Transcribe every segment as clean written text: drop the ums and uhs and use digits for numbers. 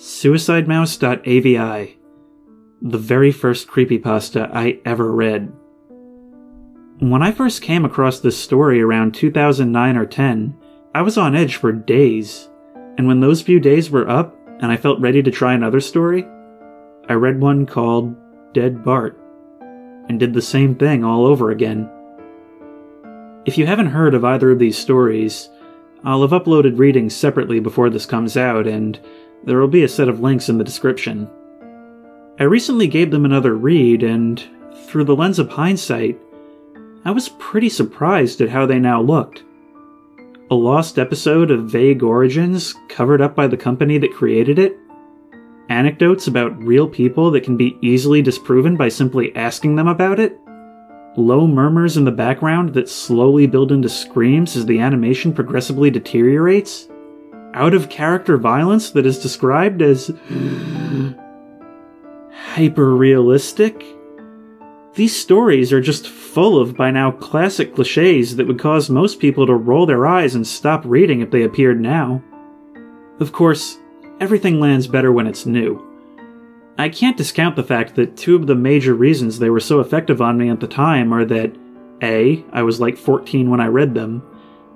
Suicidemouse.avi, the very first creepypasta I ever read. When I first came across this story around 2009 or 10, I was on edge for days, and when those few days were up and I felt ready to try another story, I read one called Dead Bart, and did the same thing all over again. If you haven't heard of either of these stories, I'll have uploaded readings separately before this comes out, and there will be a set of links in the description. I recently gave them another read, and through the lens of hindsight, I was pretty surprised at how they now looked. A lost episode of vague origins covered up by the company that created it? Anecdotes about real people that can be easily disproven by simply asking them about it? Low murmurs in the background that slowly build into screams as the animation progressively deteriorates? Out-of-character violence that is described as hyper-realistic? These stories are just full of by now classic cliches that would cause most people to roll their eyes and stop reading if they appeared now. Of course, everything lands better when it's new. I can't discount the fact that two of the major reasons they were so effective on me at the time are that A, I was like 14 when I read them,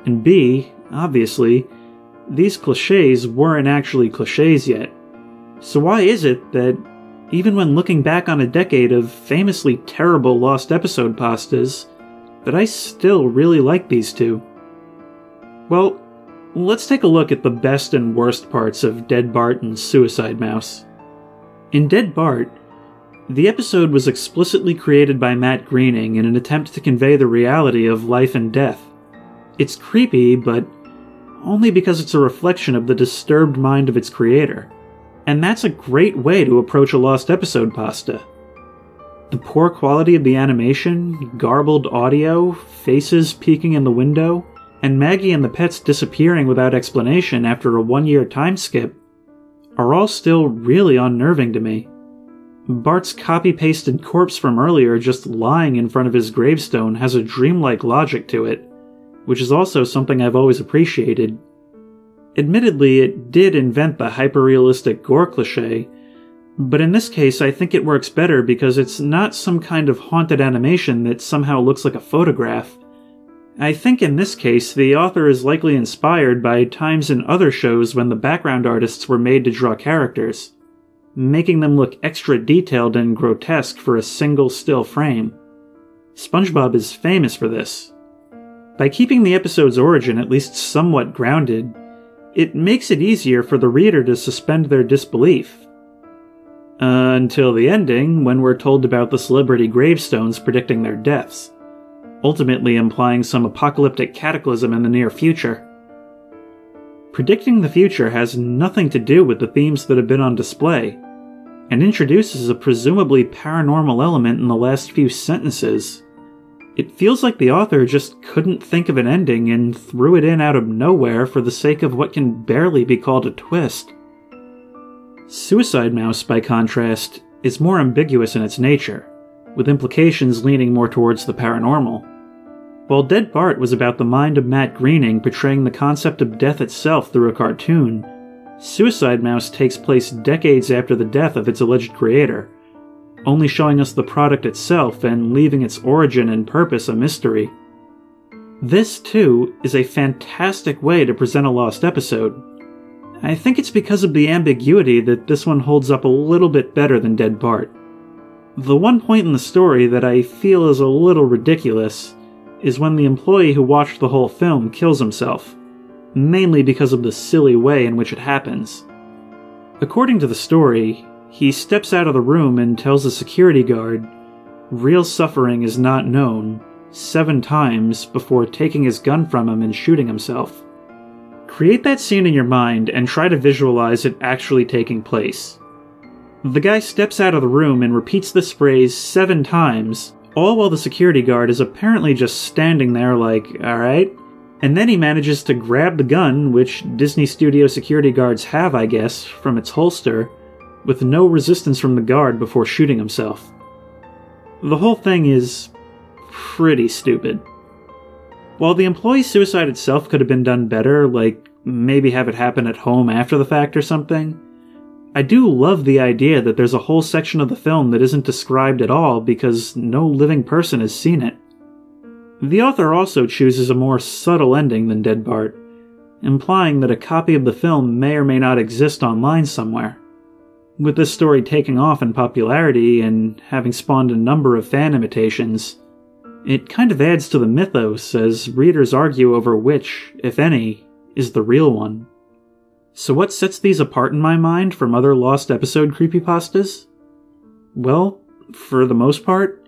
and B, obviously, these cliches weren't actually cliches yet. So why is it that, even when looking back on a decade of famously terrible lost episode pastas, that I still really like these two? Well, let's take a look at the best and worst parts of Dead Bart and Suicide Mouse. In Dead Bart, the episode was explicitly created by Matt Groening in an attempt to convey the reality of life and death. It's creepy, but only because it's a reflection of the disturbed mind of its creator. And that's a great way to approach a lost episode pasta. The poor quality of the animation, garbled audio, faces peeking in the window, and Maggie and the pets disappearing without explanation after a 1-year time skip are all still really unnerving to me. Bart's copy-pasted corpse from earlier just lying in front of his gravestone has a dreamlike logic to it, which is also something I've always appreciated. Admittedly, it did invent the hyper-realistic gore cliché, but in this case I think it works better because it's not some kind of haunted animation that somehow looks like a photograph. I think in this case the author is likely inspired by times in other shows when the background artists were made to draw characters, making them look extra detailed and grotesque for a single still frame. SpongeBob is famous for this. By keeping the episode's origin at least somewhat grounded, it makes it easier for the reader to suspend their disbelief. Until the ending, when we're told about the celebrity gravestones predicting their deaths, ultimately implying some apocalyptic cataclysm in the near future. Predicting the future has nothing to do with the themes that have been on display, and introduces a presumably paranormal element in the last few sentences. It feels like the author just couldn't think of an ending and threw it in out of nowhere for the sake of what can barely be called a twist. Suicide Mouse, by contrast, is more ambiguous in its nature, with implications leaning more towards the paranormal. While Dead Bart was about the mind of Matt Groening portraying the concept of death itself through a cartoon, Suicide Mouse takes place decades after the death of its alleged creator, only showing us the product itself and leaving its origin and purpose a mystery. This, too, is a fantastic way to present a lost episode. I think it's because of the ambiguity that this one holds up a little bit better than Dead Bart. The one point in the story that I feel is a little ridiculous is when the employee who watched the whole film kills himself, mainly because of the silly way in which it happens. According to the story, he steps out of the room and tells the security guard, "Real suffering is not known," 7 times before taking his gun from him and shooting himself. Create that scene in your mind and try to visualize it actually taking place. The guy steps out of the room and repeats this phrase 7 times, all while the security guard is apparently just standing there like, alright. And then he manages to grab the gun, which Disney Studio security guards have, I guess, from its holster, with no resistance from the guard before shooting himself. The whole thing is pretty stupid. While the employee's suicide itself could have been done better, like maybe have it happen at home after the fact or something, I do love the idea that there's a whole section of the film that isn't described at all because no living person has seen it. The author also chooses a more subtle ending than Dead Bart, implying that a copy of the film may or may not exist online somewhere. With this story taking off in popularity and having spawned a number of fan imitations, it kind of adds to the mythos as readers argue over which, if any, is the real one. So what sets these apart in my mind from other lost episode creepypastas? Well, for the most part,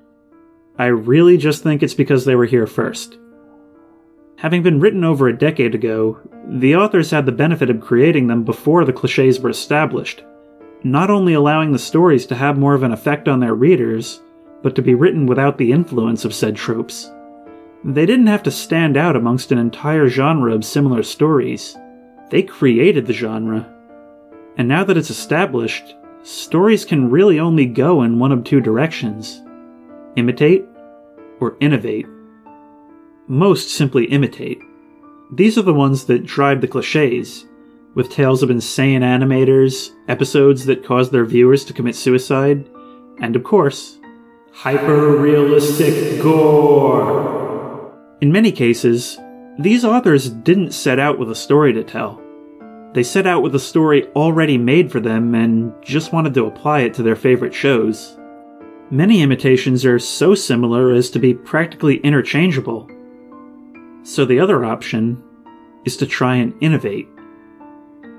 I really just think it's because they were here first. Having been written over a decade ago, the authors had the benefit of creating them before the clichés were established, not only allowing the stories to have more of an effect on their readers, but to be written without the influence of said tropes. They didn't have to stand out amongst an entire genre of similar stories. They created the genre. And now that it's established, stories can really only go in one of two directions: imitate or innovate. Most simply imitate. These are the ones that drive the clichés, with tales of insane animators, episodes that cause their viewers to commit suicide, and of course, hyper-realistic gore. In many cases, these authors didn't set out with a story to tell. They set out with a story already made for them and just wanted to apply it to their favorite shows. Many imitations are so similar as to be practically interchangeable. So the other option is to try and innovate.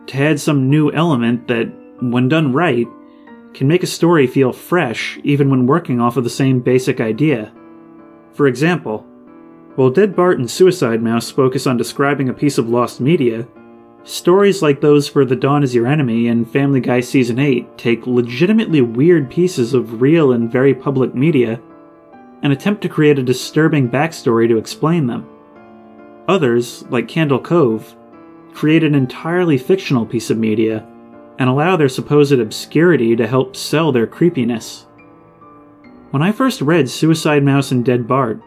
To add some new element that, when done right, can make a story feel fresh even when working off of the same basic idea. For example, while Dead Bart and Suicide Mouse focus on describing a piece of lost media, stories like those for The Dawn Is Your Enemy and Family Guy Season 8 take legitimately weird pieces of real and very public media and attempt to create a disturbing backstory to explain them. Others, like Candle Cove, create an entirely fictional piece of media and allow their supposed obscurity to help sell their creepiness. When I first read Suicide Mouse and Dead Bart,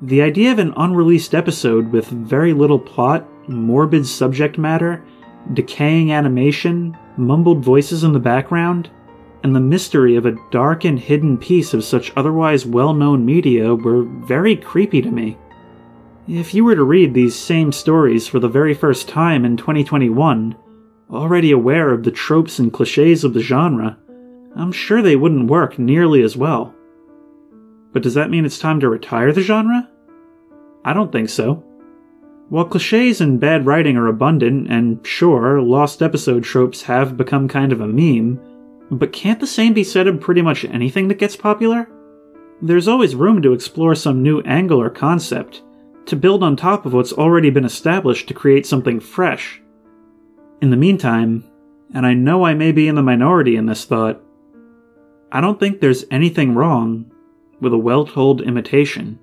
the idea of an unreleased episode with very little plot, morbid subject matter, decaying animation, mumbled voices in the background, and the mystery of a dark and hidden piece of such otherwise well-known media were very creepy to me. If you were to read these same stories for the very first time in 2021, already aware of the tropes and clichés of the genre, I'm sure they wouldn't work nearly as well. But does that mean it's time to retire the genre? I don't think so. While clichés and bad writing are abundant, and sure, lost episode tropes have become kind of a meme, but can't the same be said of pretty much anything that gets popular? There's always room to explore some new angle or concept, to build on top of what's already been established to create something fresh. In the meantime, and I know I may be in the minority in this thought, I don't think there's anything wrong with a well-told imitation.